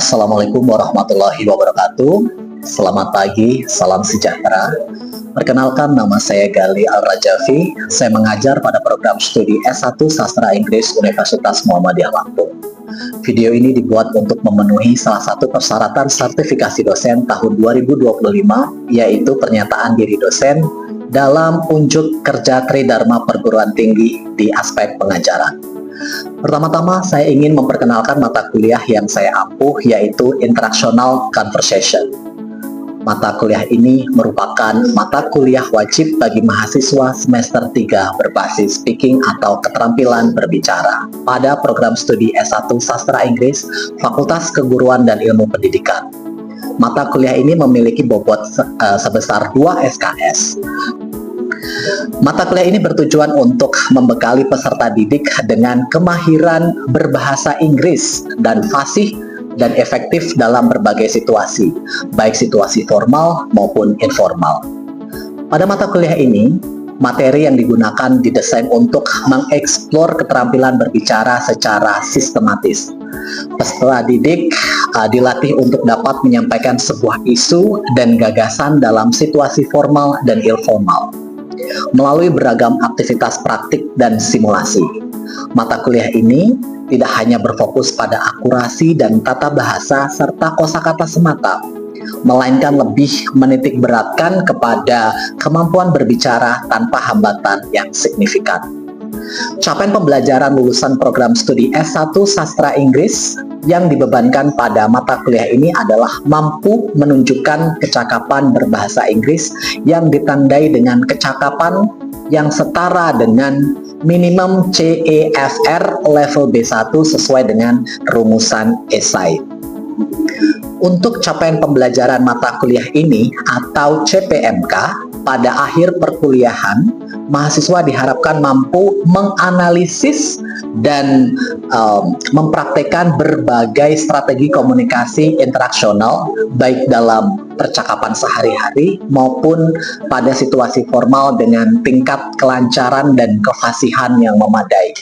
Assalamualaikum warahmatullahi wabarakatuh. Selamat pagi, salam sejahtera. Perkenalkan, nama saya Gali Al-Rajafi. Saya mengajar pada program studi S1 Sastra Inggris Universitas Muhammadiyah Lampung. Video ini dibuat untuk memenuhi salah satu persyaratan sertifikasi dosen tahun 2025, yaitu pernyataan diri dosen dalam unjuk kerja Tridharma Perguruan Tinggi di aspek pengajaran. Pertama-tama, saya ingin memperkenalkan mata kuliah yang saya ampuh, yaitu Interactional Conversation. Mata kuliah ini merupakan mata kuliah wajib bagi mahasiswa semester 3 berbasis speaking atau keterampilan berbicara pada program studi S1 Sastra Inggris Fakultas Keguruan dan Ilmu Pendidikan. Mata kuliah ini memiliki bobot sebesar 2 SKS. Mata kuliah ini bertujuan untuk membekali peserta didik dengan kemahiran berbahasa Inggris dan fasih dan efektif dalam berbagai situasi, baik situasi formal maupun informal. Pada mata kuliah ini, materi yang digunakan didesain untuk mengeksplor keterampilan berbicara secara sistematis. Peserta didik dilatih untuk dapat menyampaikan sebuah isu dan gagasan dalam situasi formal dan informal melalui beragam aktivitas praktik dan simulasi. Mata kuliah ini tidak hanya berfokus pada akurasi dan tata bahasa serta kosakata semata, melainkan lebih menitik beratkan kepada kemampuan berbicara tanpa hambatan yang signifikan. Capaian pembelajaran lulusan program studi S1 Sastra Inggris yang dibebankan pada mata kuliah ini adalah mampu menunjukkan kecakapan berbahasa Inggris yang ditandai dengan kecakapan yang setara dengan minimum CEFR level B1 sesuai dengan rumusan esai. Untuk capaian pembelajaran mata kuliah ini atau CPMK, pada akhir perkuliahan, mahasiswa diharapkan mampu menganalisis dan mempraktekkan berbagai strategi komunikasi interaksional, baik dalam percakapan sehari-hari maupun pada situasi formal dengan tingkat kelancaran dan kefasihan yang memadai.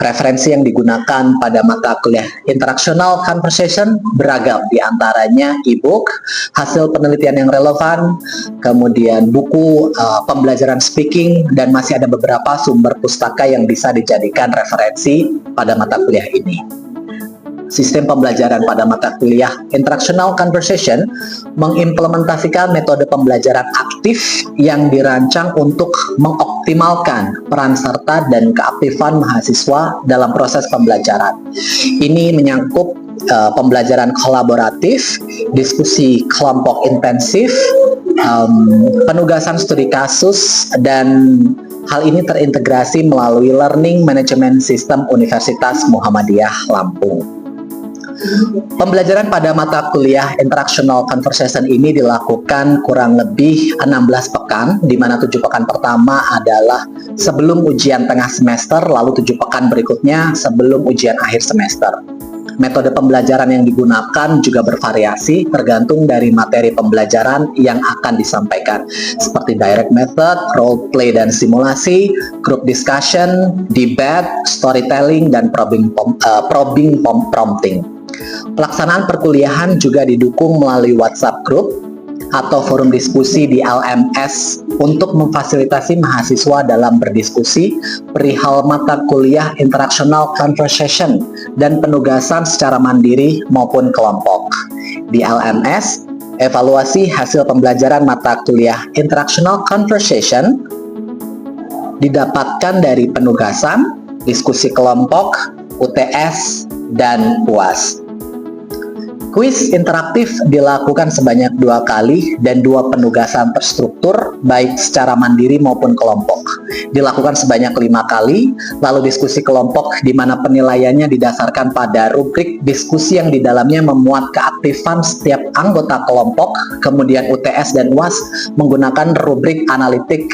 Referensi yang digunakan pada mata kuliah Interactional Conversation beragam, diantaranya e-book, hasil penelitian yang relevan, kemudian buku pembelajaran speaking, dan masih ada beberapa sumber pustaka yang bisa dijadikan referensi pada mata kuliah ini. Sistem pembelajaran pada mata kuliah Interactional Conversation mengimplementasikan metode pembelajaran aktif yang dirancang untuk mengoptimalkan peran serta dan keaktifan mahasiswa dalam proses pembelajaran. Ini menyangkut pembelajaran kolaboratif, diskusi kelompok intensif, penugasan studi kasus, dan hal ini terintegrasi melalui Learning Management System Universitas Muhammadiyah Lampung. Pembelajaran pada mata kuliah Interactional Conversation ini dilakukan kurang lebih 16 pekan, di mana 7 pekan pertama adalah sebelum ujian tengah semester, lalu 7 pekan berikutnya sebelum ujian akhir semester. Metode pembelajaran yang digunakan juga bervariasi tergantung dari materi pembelajaran yang akan disampaikan, seperti direct method, role play dan simulasi, group discussion, debate, storytelling, dan probing prompting. Pelaksanaan perkuliahan juga didukung melalui WhatsApp group atau forum diskusi di LMS untuk memfasilitasi mahasiswa dalam berdiskusi perihal mata kuliah Interactional Conversation dan penugasan secara mandiri maupun kelompok. Di LMS, evaluasi hasil pembelajaran mata kuliah Interactional Conversation didapatkan dari penugasan, diskusi kelompok, UTS, dan UAS. Kuis interaktif dilakukan sebanyak 2 kali dan 2 penugasan terstruktur, baik secara mandiri maupun kelompok. Dilakukan sebanyak 5 kali, lalu diskusi kelompok di mana penilaiannya didasarkan pada rubrik diskusi yang di dalamnya memuat keaktifan setiap anggota kelompok, kemudian UTS dan UAS menggunakan rubrik analitik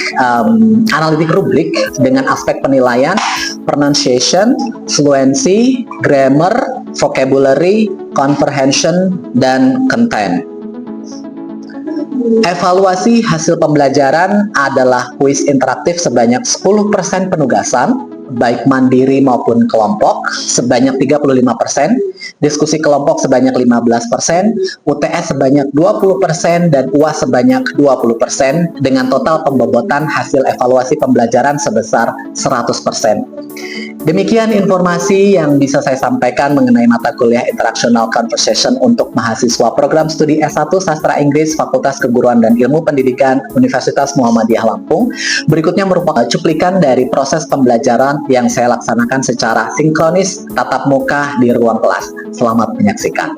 rubrik dengan aspek penilaian, pronunciation, fluency, grammar, vocabulary, comprehension, dan content. Evaluasi hasil pembelajaran adalah kuis interaktif sebanyak 10% penugasan, baik mandiri maupun kelompok sebanyak 35%, diskusi kelompok sebanyak 15%, UTS sebanyak 20%, dan UAS sebanyak 20%, dengan total pembobotan hasil evaluasi pembelajaran sebesar 100%. Demikian informasi yang bisa saya sampaikan mengenai mata kuliah Interactional Conversation untuk mahasiswa program studi S1 Sastra Inggris Fakultas Keguruan dan Ilmu Pendidikan Universitas Muhammadiyah Lampung. Berikutnya merupakan cuplikan dari proses pembelajaran yang saya laksanakan secara sinkronis tatap muka di ruang kelas. Selamat menyaksikan.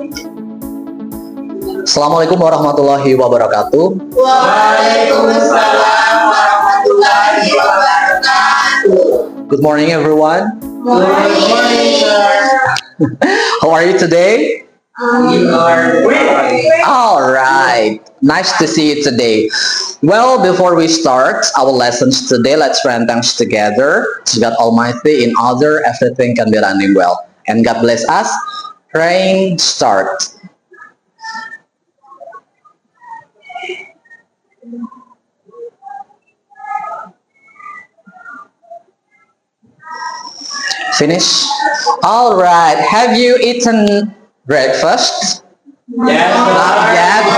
Assalamualaikum warahmatullahi wabarakatuh. Waalaikumsalam warahmatullahi wabarakatuh. Good morning, everyone. Good morning, sir. How are you today? We are great. All right. Nice to see you today. Well, before we start our lessons today, let's run thanks together to God Almighty. In order, everything can be running well. And God bless us. Praying start. Finish. All right. Have you eaten breakfast? Yes, Not yet.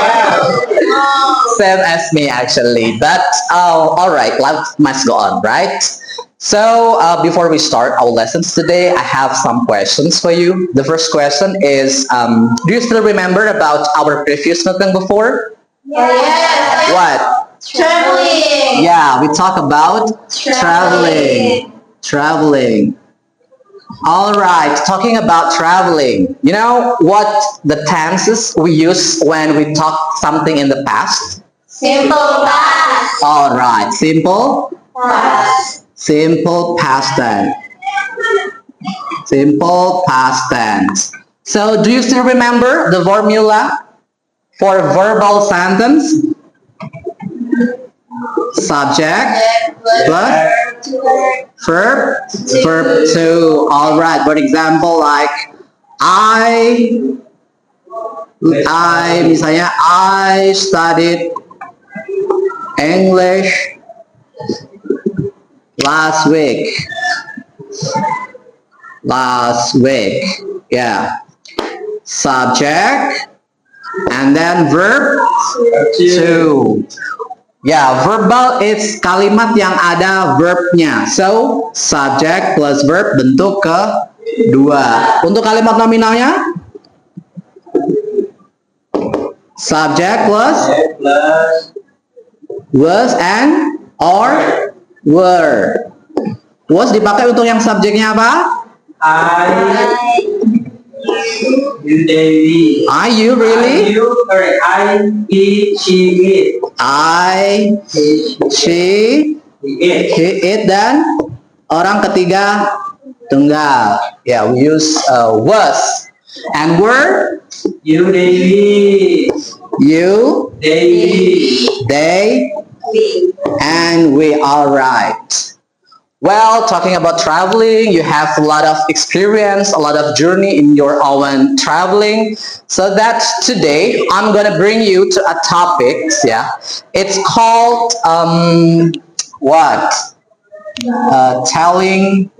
Same as me actually. But all right. Life must go on, right? So before we start our lessons today, I have some questions for you. The first question is, do you still remember about our previous meeting before? Yes. What? Traveling. Yeah, we talk about traveling. All right, talking about traveling. You know what the tenses we use when we talk something in the past? Simple past. All right, simple past tense. Simple past tense. So, do you still remember the formula for verbal sentence? Subject plus verb to. All right. For example, like misalnya I studied English last week. Yeah. Subject and then verb to. Ya, verbal is kalimat yang ada verbnya. So, subject plus verb bentuk kedua. Untuk kalimat nominalnya, subject plus was and or were. Was dipakai untuk yang subjeknya apa? You, Devi. Are you really? He, she, it. I, she, he, it, dan orang ketiga tunggal. Yeah, we use was. And were? You, Devi. You, Devi. they, and we. All right. Well, talking about traveling, you have a lot of experience, a lot of journey in your own traveling. So that today, I'm going to bring you to a topic, yeah. It's called, what? Telling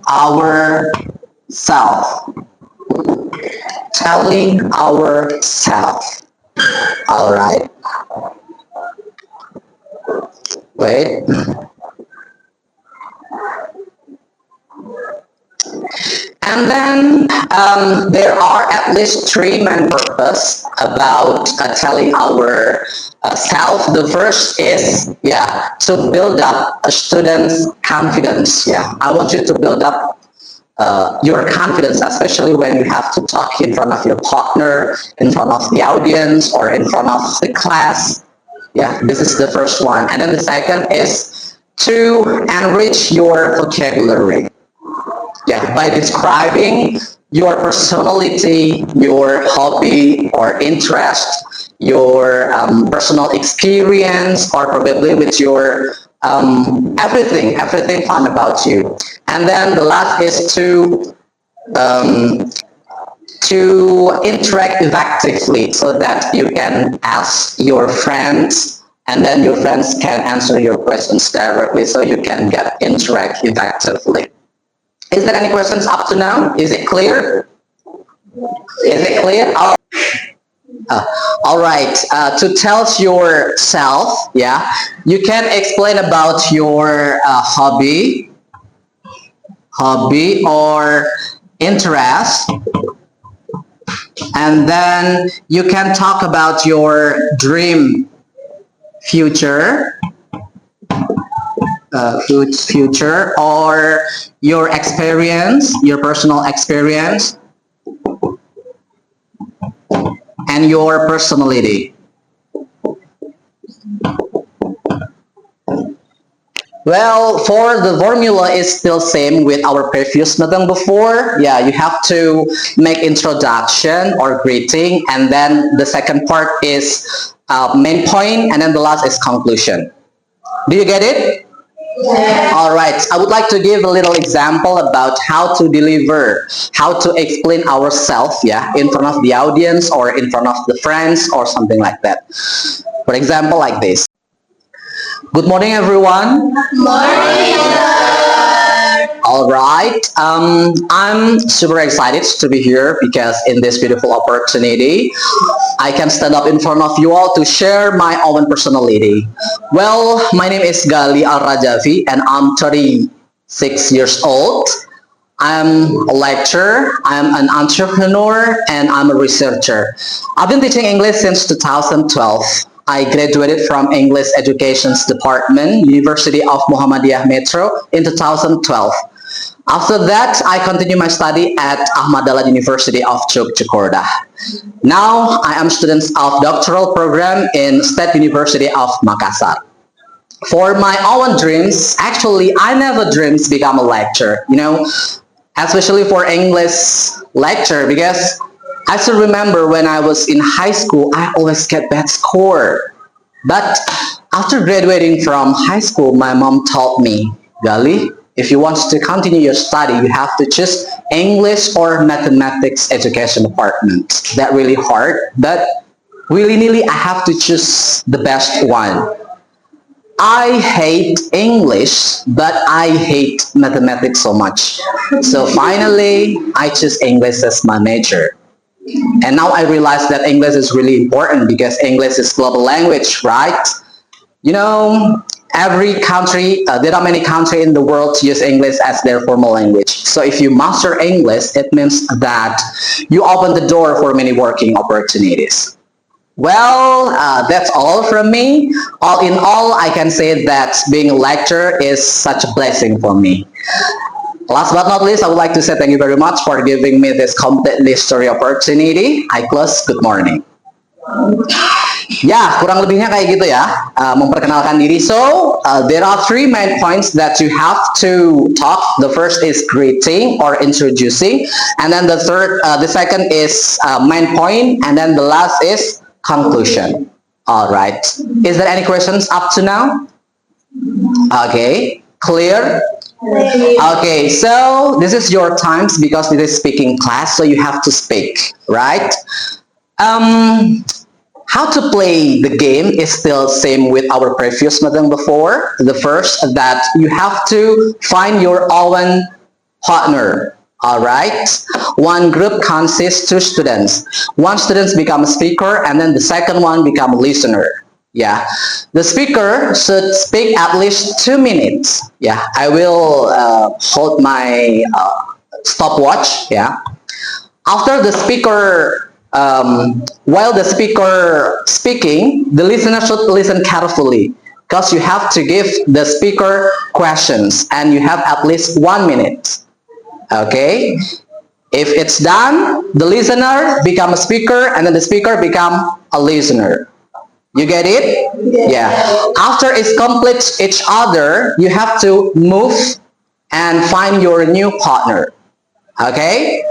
ourself. Telling ourself. All right. Wait. And then there are at least three main purposes about telling our self. The first is, yeah, to build up a student's confidence. Yeah, I want you to build up your confidence, especially when you have to talk in front of your partner, in front of the audience, or in front of the class. Yeah, this is the first one. And then the second is to enrich your vocabulary. Yeah, by describing your personality, your hobby or interest, your personal experience, or probably with your everything fun about you. And then the last is to interact effectively so that you can ask your friends and then your friends can answer your questions directly so you can get interact effectively. Is there any questions up to now? Is it clear? Is it clear? All right. To tell yourself, yeah, you can explain about your hobby or interest, and then you can talk about your dream future, future, or your experience, your personal experience, and your personality. Well, for the formula is still same with our previous meeting before. Yeah, you have to make introduction or greeting, and then the second part is main point, and then the last is conclusion. Do you get it? All right. I would like to give a little example about how to deliver, how to explain ourselves, yeah, in front of the audience or in front of the friends or something like that. For example, like this. Good morning, everyone. All right. I'm super excited to be here because in this beautiful opportunity, I can stand up in front of you all to share my own personality. Well, my name is Gali Al-Rajafi and I'm 36 years old. I'm a lecturer, I'm an entrepreneur, and I'm a researcher. I've been teaching English since 2012. I graduated from English Education's Department, University of Muhammadiyah Metro in 2012. After that, I continue my study at Ahmad Dahlan University of Yogyakarta. Now, I am student of doctoral program in State University of Makassar. For my own dreams, actually, I never dreamed to become a lecturer, especially for English lecture, because I still remember when I was in high school, I always get bad score. But after graduating from high school, my mom told me, Gali, if you want to continue your study, you have to choose English or mathematics education department. That really hard, but willy-nilly I have to choose the best one. I hate English, but I hate mathematics so much. So finally, I choose English as my major. And now I realize that English is really important because English is global language, right? Every country, there are many countries in the world to use English as their formal language. So if you master English, it means that you open the door for many working opportunities. Well, that's all from me. All in all, I can say that being a lecturer is such a blessing for me. Last but not least, I would like to say thank you very much for giving me this completely story opportunity. I close, good morning. Ya, kurang lebihnya kayak gitu ya, memperkenalkan diri. So, there are three main points that you have to talk. The first is greeting or introducing, and then the second is main point, and then the last is conclusion. All right. Is there any questions up to now? Okay, clear? Okay, so this is your times because this is speaking class, so you have to speak, right? How to play the game is still same with our previous meeting before. The first, that you have to find your own partner. All right. One group consists 2 students. One student becomes a speaker, and then the second one becomes a listener. Yeah, the speaker should speak at least 2 minutes. Yeah, I will hold my stopwatch. Yeah, after the speaker, while the speaker speaking, the listener should listen carefully because you have to give the speaker questions, and you have at least 1 minute. Okay, if it's done, the listener become a speaker, and then the speaker become a listener. You get it? Yeah. After it's complete each other, you have to move and find your new partner. Okay?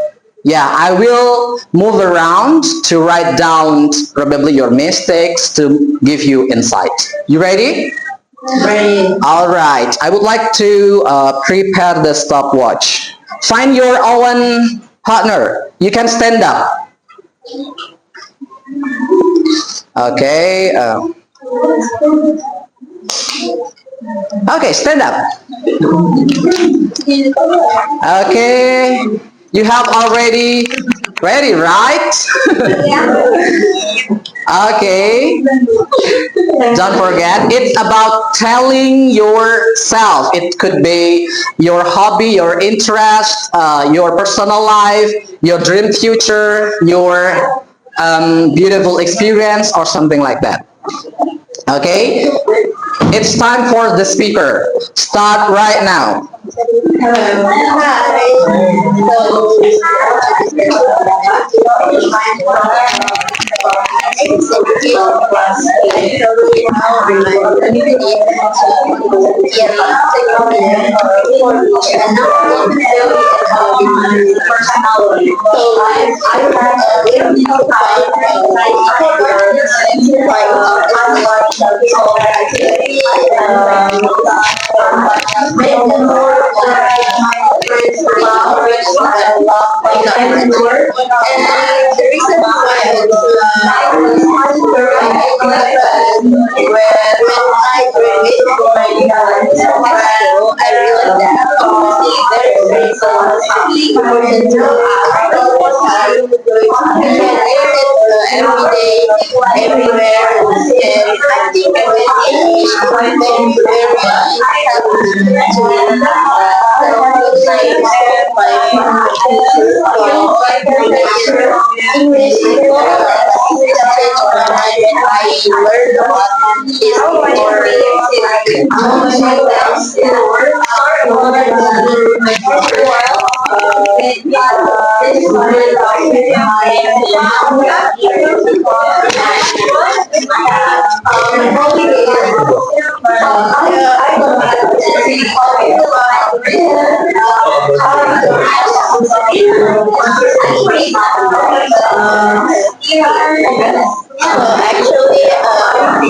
Yeah, I will move around to write down probably your mistakes to give you insight. You ready? Ready. All right. I would like to prepare the stopwatch. Find your own partner. You can stand up. Okay. Okay, stand up. Okay, you have already ready, right? Okay, don't forget, it's about telling yourself. It could be your hobby, your interest, your personal life, your dream future, your beautiful experience, or something like that. Okay, it's time for the speaker. Start right now.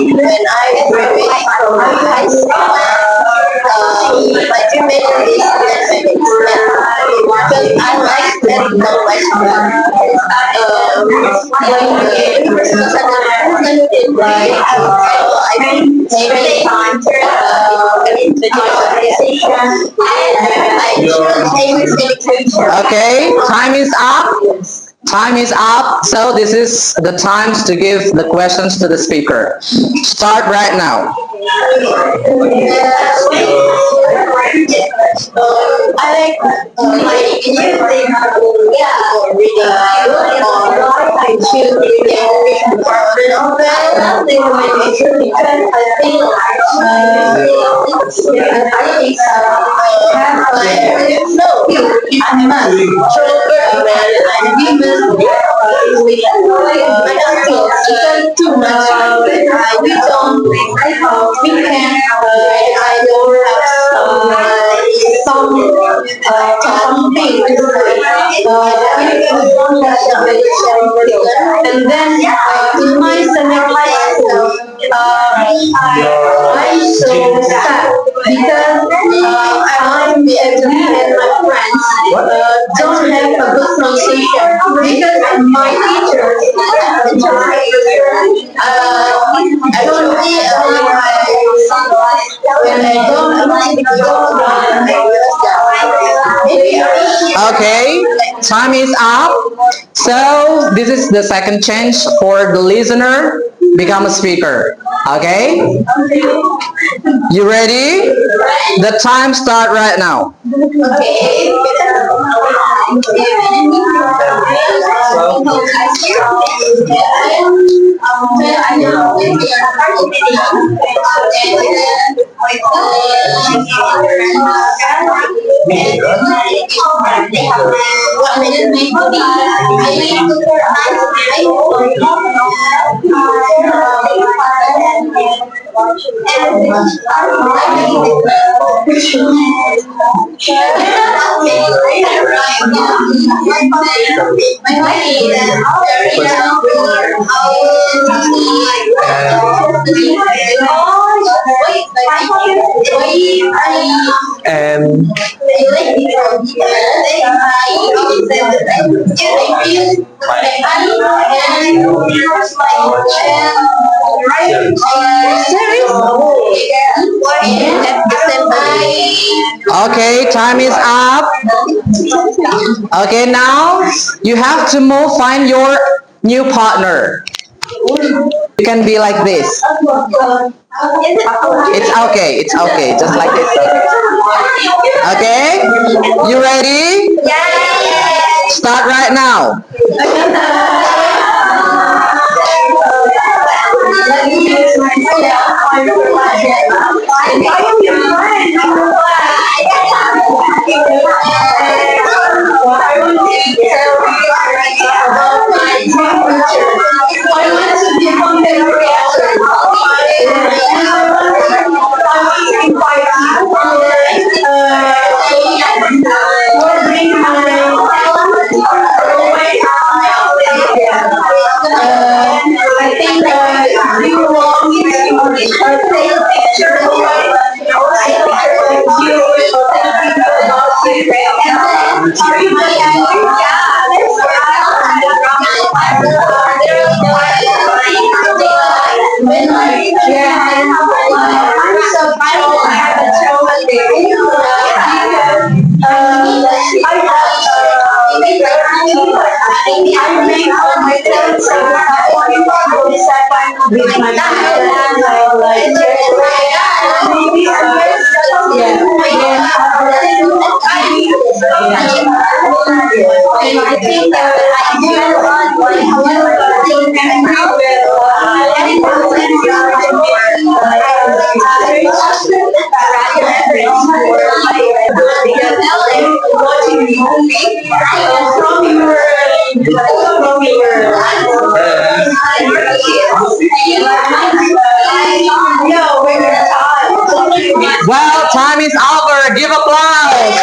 When I graduated from high school, my dream major is management because I like medical management. I think maybe I choose English education. Okay, time is up. Time is up. So this is the time to give the questions to the speaker. Start right now. I like music or reading or I choose reading department of that because I think I'm not stronger when I'm given I don't feel too much we don't we can I don't have something and then in my semester I'm so sad because I'm and my friends don't have a good pronunciation because my teachers actually when I Okay, time is up. So this is the second chance for the listener become a speaker. Okay, you ready? The time start right now. And Okay, time is up. Okay, now you have to move find your new partner. You can be like this. It's okay, it's okay, just like this. Okay, you ready? Start right now. I think you want me to take a picture of I think that Well, time is over. Give applause.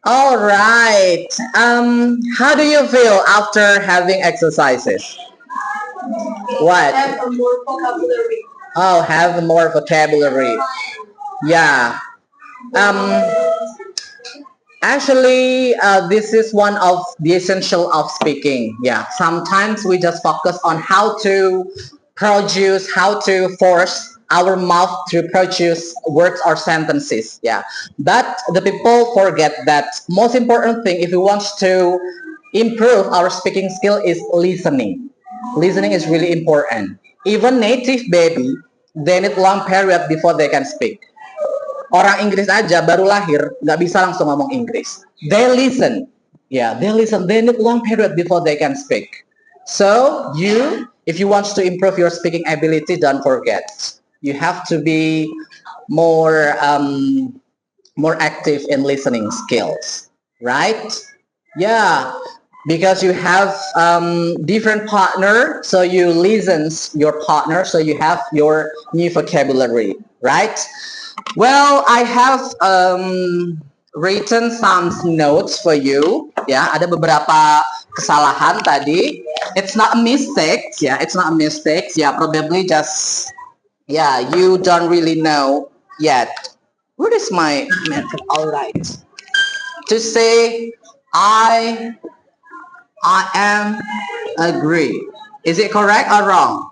All right. How do you feel after having exercises? What? have a more vocabulary. Oh, have more vocabulary. Yeah. Um, Actually, this is one of the essential of speaking. Yeah. Sometimes we just focus on how to produce, how to force our mouth to produce words or sentences. Yeah. But the people forget that most important thing if we want to improve our speaking skill is listening. Listening is really important. Even native baby, they need long period before they can speak. Orang Inggris aja baru lahir nggak bisa langsung ngomong Inggris. They listen, yeah, they listen. They need long period before they can speak. So if you want to improve your speaking ability, don't forget you have to be more more active in listening skills, right? Yeah, because you have different partner, so you listen your partner, so you have your new vocabulary, right? Well, I have written some notes for you. Ya, ada beberapa kesalahan tadi. It's not a mistake. Yeah, it's not a mistake. Yeah, probably just you don't really know yet. What is my method? All right. To say I am agree. Is it correct or wrong?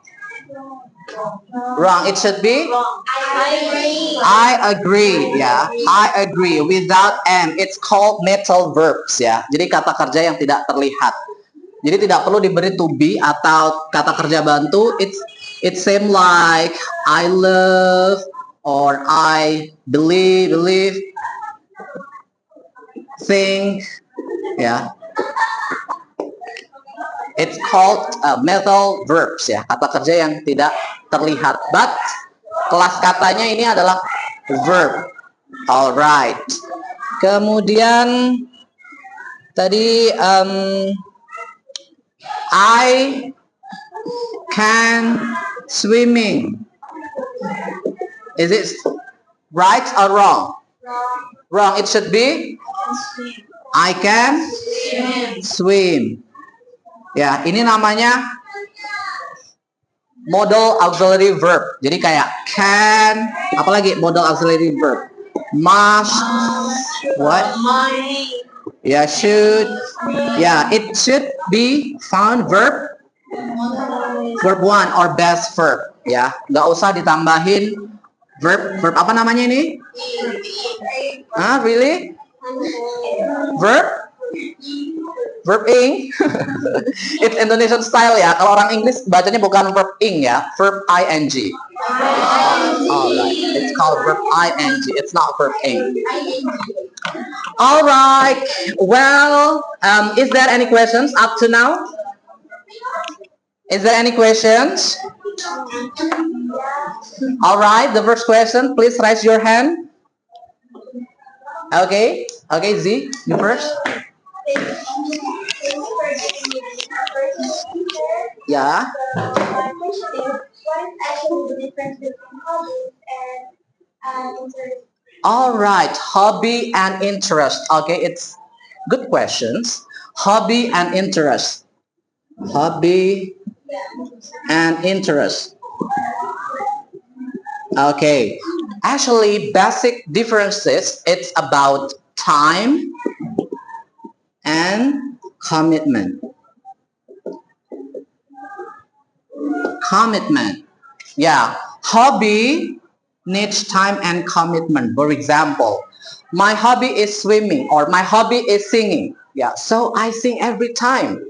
Wrong. It should be I agree, ya. I agree without am. It's called mental verbs, ya. Jadi kata kerja yang tidak terlihat. Jadi tidak perlu diberi to be atau kata kerja bantu. It seem like I love or I believe, think, ya. It's called mental verbs, ya. Kata kerja yang tidak terlihat. But kelas katanya ini adalah verb. Alright. Kemudian tadi I can swimming. Is it right or wrong? Wrong. It should be I can swim. Ya, ini namanya modal auxiliary verb. Jadi kayak can, apalagi modal auxiliary verb. Must, what? Yeah, should. Yeah, it should be found verb 1 or best verb. Ya, nggak usah ditambahin verb apa namanya ini? Ah, really? Verb ing. It's Indonesian style ya. Kalau orang Inggris bacanya bukan verb ing ya, verb ing. Alright, it's called verb ing. It's not verb ing. Alright. Well, is there any questions up to now? Is there any questions? Alright, the first question, please raise your hand. Okay, Z, you first. Yeah. My question is, what is actually the difference between hobbies and interests? Alright, hobby and interest. Okay, it's good questions. Hobby and interest. Hobby and interest. Okay, actually basic differences, it's about time and commitment. Yeah, hobby needs time and commitment. For example, my hobby is swimming or my hobby is singing. Yeah, so I sing every time.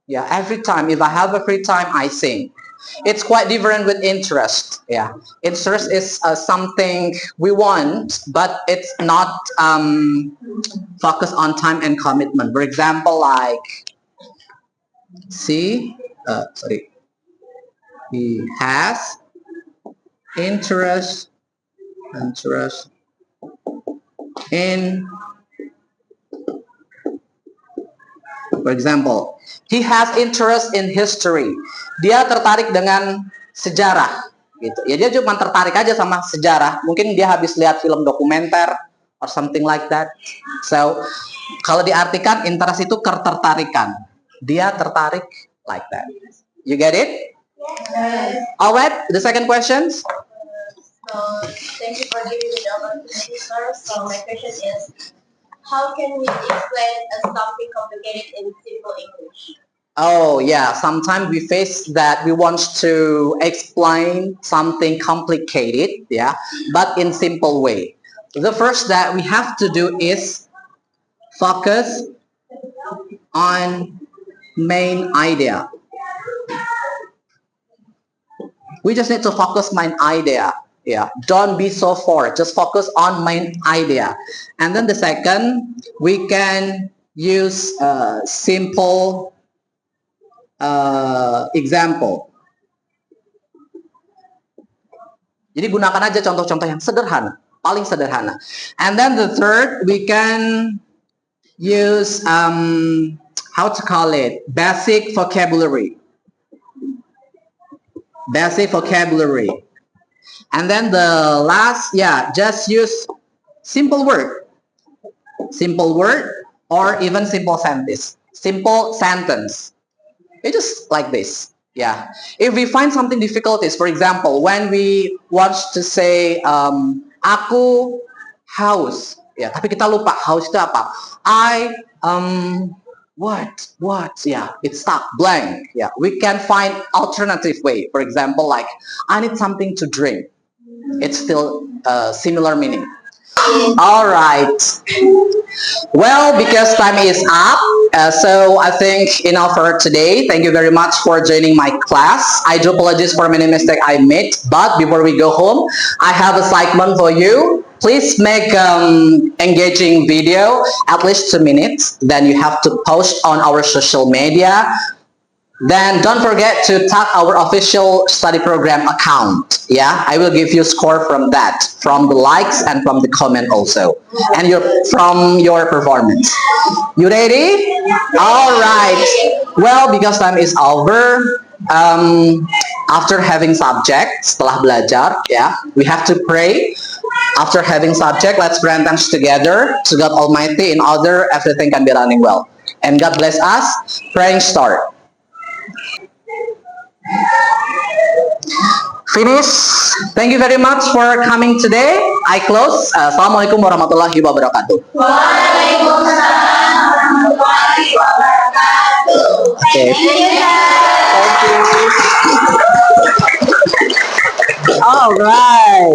Yeah, every time. If I have a free time, I sing. It's quite different with interest. Yeah, interest is something we want, but it's not focused on time and commitment. For example, like, see, he has interest in, for example, he has interest in history. Dia tertarik dengan sejarah, gitu. Ya dia cuma tertarik aja sama sejarah. Mungkin dia habis lihat film dokumenter or something like that. So, kalau diartikan interest itu ketertarikan. Dia tertarik like that. You get it? Yes. Alright, the second question. So, thank you for giving me the opportunity, sir. So, my question is, how can we explain something complicated in simple English? Oh yeah, sometimes we face that we want to explain something complicated, yeah, but in simple way. The first that we have to do is focus on main idea. We just need to focus main idea. Yeah, don't be so far. Just focus on main idea. And then the second, we can use simple example. Jadi gunakan aja contoh-contoh yang sederhana, paling sederhana. And then the third, we can use how to call it, basic vocabulary. Basic vocabulary. And then the last, yeah, just use simple word or even simple sentence. It's just like this. Yeah. If we find something difficulties, for example, when we want to say aku haus, ya, tapi kita lupa haus itu apa? What? Yeah, it's stuck, blank. Yeah, we can find alternative way. For example, like I need something to drink. It's still similar meaning. All right. Well, because time is up, so I think enough for today. Thank you very much for joining my class. I do apologize for many mistakes I made, but before we go home, I have a segment for you. Please make engaging video, at least 2 minutes. Then you have to post on our social media. Then don't forget to tag our official study program account. Yeah, I will give you score from that, from the likes and from the comment also, and from your performance. You ready? All right. Well, because time is over, after having subject, setelah belajar, yeah, we have to pray. After having subject, let's pray and thanks together to God Almighty in order everything can be running well. And God bless us. Praying start. Finish. Thank you very much for coming today. I close. Assalamualaikum warahmatullahi wabarakatuh. Waalaikumsalam. warahmatullahi wabarakatuh. Oke. Thank you, guys. Alright.